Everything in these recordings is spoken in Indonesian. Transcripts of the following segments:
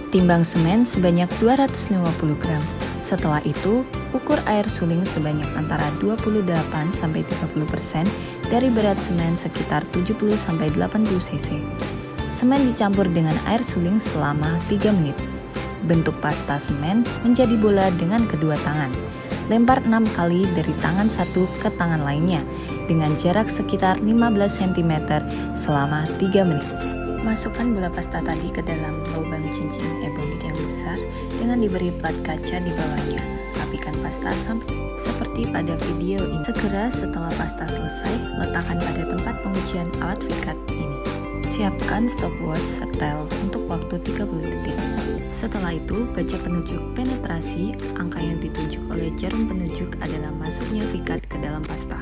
Timbang semen sebanyak 250 gram. Setelah itu, ukur air suling sebanyak antara 28-30% dari berat semen sekitar 70-80 cc. Semen dicampur dengan air suling selama 3 menit. Bentuk pasta semen menjadi bola dengan kedua tangan. Lempar 6 kali dari tangan satu ke tangan lainnya dengan jarak sekitar 15 cm selama 3 menit. Masukkan bola pasta tadi ke dalam lubang cincin ebonit yang besar dengan diberi plat kaca di bawahnya. Rapikan pasta seperti pada video ini. Segera setelah pasta selesai, letakkan pada tempat pengujian alat vikat ini. Siapkan stopwatch setel untuk waktu 30 detik. Setelah itu, baca penunjuk penetrasi. Angka yang ditunjuk oleh jarum penunjuk adalah masuknya vikat ke dalam pasta.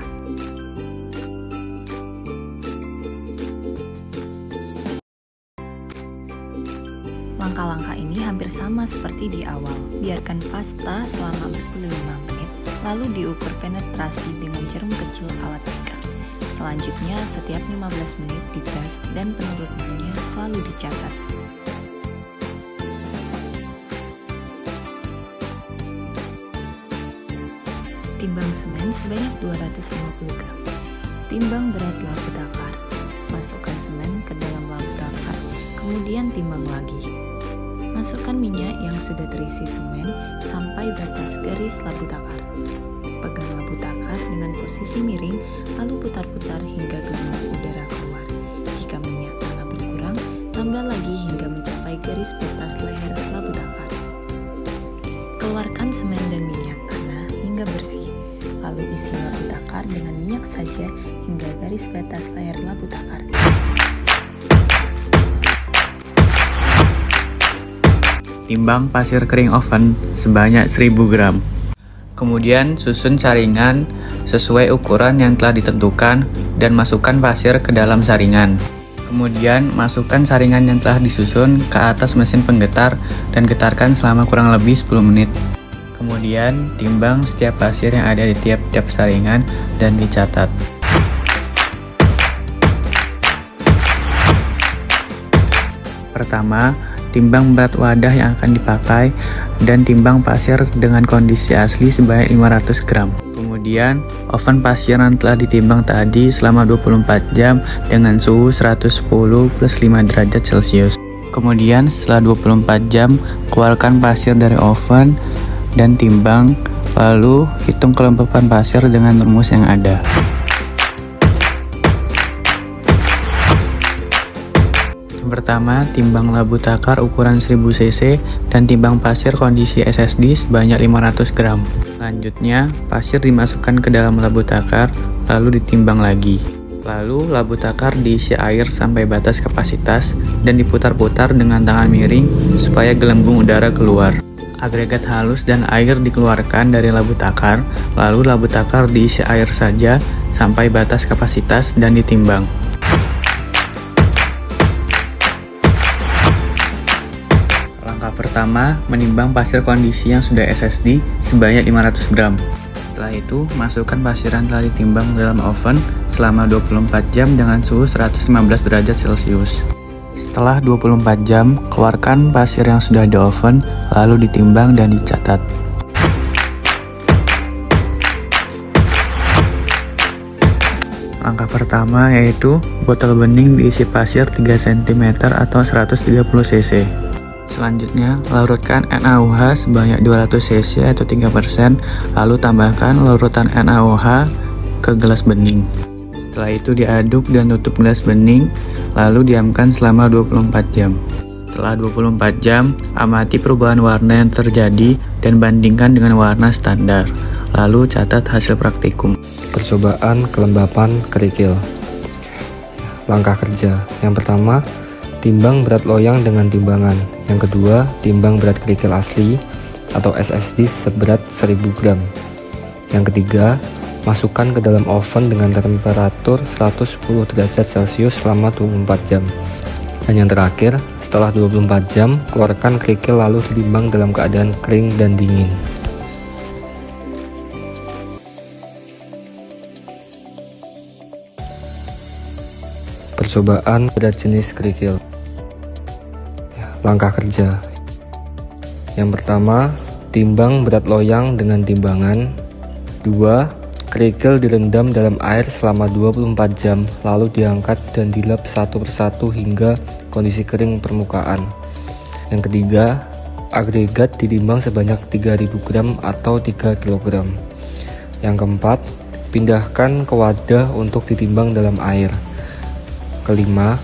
Langkah-langkah ini hampir sama seperti di awal. Biarkan pasta selama 45 menit, lalu diukur penetrasi dengan jarum kecil alat vikat. Selanjutnya, setiap 15 menit dites dan penurunannya selalu dicatat. Timbang semen sebanyak 250 gram. Timbang berat labu takar. Masukkan semen ke dalam labu takar, kemudian timbang lagi. Masukkan minyak yang sudah terisi semen sampai batas garis labu takar. Pegang labu takar dengan posisi miring, lalu putar-putar hingga gelombang udara keluar. Jika minyak tanah berkurang, tambah lagi hingga mencapai garis batas leher labu takar. Keluarkan semen dan minyak tanah hingga bersih. Lalu isi labu takar dengan minyak saja hingga garis batas leher labu takar. Timbang pasir kering oven sebanyak 1000 gram. Kemudian susun saringan sesuai ukuran yang telah ditentukan dan masukkan pasir ke dalam saringan. Kemudian masukkan saringan yang telah disusun ke atas mesin penggetar dan getarkan selama kurang lebih 10 menit. Kemudian timbang setiap pasir yang ada di tiap-tiap saringan dan dicatat. Pertama, timbang berat wadah yang akan dipakai dan timbang pasir dengan kondisi asli sebanyak 500 gram. Kemudian, oven pasir yang telah ditimbang tadi selama 24 jam dengan suhu 110 plus 5 derajat Celcius. Kemudian, setelah 24 jam, keluarkan pasir dari oven dan timbang, lalu hitung kelembapan pasir dengan rumus yang ada. Yang pertama, timbang labu takar ukuran 1000 cc dan timbang pasir kondisi SSD sebanyak 500 gram. Selanjutnya, pasir dimasukkan ke dalam labu takar, lalu ditimbang lagi. Lalu, labu takar diisi air sampai batas kapasitas dan diputar-putar dengan tangan miring supaya gelembung udara keluar. Agregat halus dan air dikeluarkan dari labu takar, lalu labu takar diisi air saja sampai batas kapasitas dan ditimbang. Langkah pertama, menimbang pasir kondisi yang sudah SSD sebanyak 500 gram. Setelah itu, masukkan pasir yang telah ditimbang dalam oven selama 24 jam dengan suhu 115 derajat Celcius. Setelah 24 jam, keluarkan pasir yang sudah di oven, lalu ditimbang dan dicatat. Langkah pertama yaitu botol bening diisi pasir 3 cm atau 130 cc. Selanjutnya, larutkan NaOH sebanyak 200 cc atau 3%, lalu tambahkan larutan NaOH ke gelas bening. Setelah itu diaduk dan tutup gelas bening, lalu diamkan selama 24 jam. Setelah 24 jam, amati perubahan warna yang terjadi dan bandingkan dengan warna standar. Lalu catat hasil praktikum. Percobaan kelembapan kerikil. Langkah kerja. Yang pertama, timbang berat loyang dengan timbangan. Yang kedua, timbang berat kerikil asli atau SSD seberat 1000 gram. Yang ketiga, masukkan ke dalam oven dengan temperatur 110 derajat Celcius selama 24 jam. Dan yang terakhir, setelah 24 jam, keluarkan kerikil lalu ditimbang dalam keadaan kering dan dingin. Percobaan berat jenis kerikil. Langkah kerja. Yang pertama, timbang berat loyang dengan timbangan. 2. Kerikil direndam dalam air selama 24 jam, lalu diangkat dan dilap satu persatu hingga kondisi kering permukaan. Yang ketiga, agregat ditimbang sebanyak 3000 gram atau 3 kg. Yang keempat, pindahkan ke wadah untuk ditimbang dalam air. Kelima,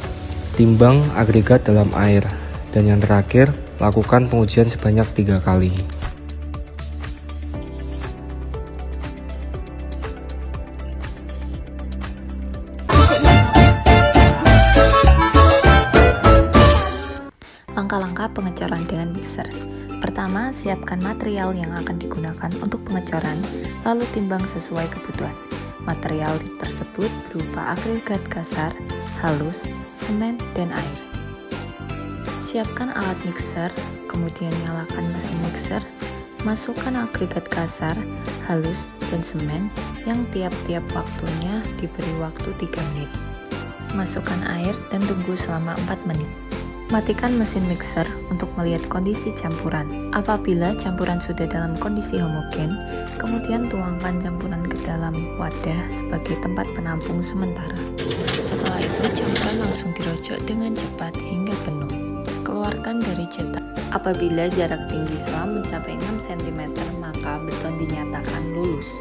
timbang agregat dalam air. Dan yang terakhir, lakukan pengujian sebanyak 3 kali. Langkah-langkah pengecoran dengan mixer. Pertama, siapkan material yang akan digunakan untuk pengecoran, lalu timbang sesuai kebutuhan. Material tersebut berupa agregat kasar, halus, semen, dan air. Siapkan alat mixer, kemudian nyalakan mesin mixer. Masukkan agregat kasar, halus, dan semen yang tiap-tiap waktunya diberi waktu 3 menit. Masukkan air dan tunggu selama 4 menit. Matikan mesin mixer untuk melihat kondisi campuran. Apabila campuran sudah dalam kondisi homogen, kemudian tuangkan campuran ke dalam wadah sebagai tempat penampung sementara. Setelah itu, campuran langsung dirocok dengan cepat hingga penuh. Keluarkan dari cetak. Apabila jarak tinggi selam mencapai 6 cm, maka beton dinyatakan lulus.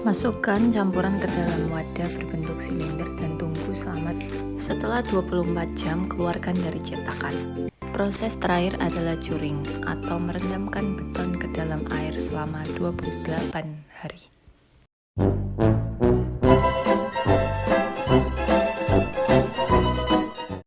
Masukkan campuran ke dalam wadah berbentuk silinder dan tunggu selama. Setelah 24 jam, keluarkan dari cetakan. Proses terakhir adalah curing atau merendamkan beton ke dalam air selama 28 hari.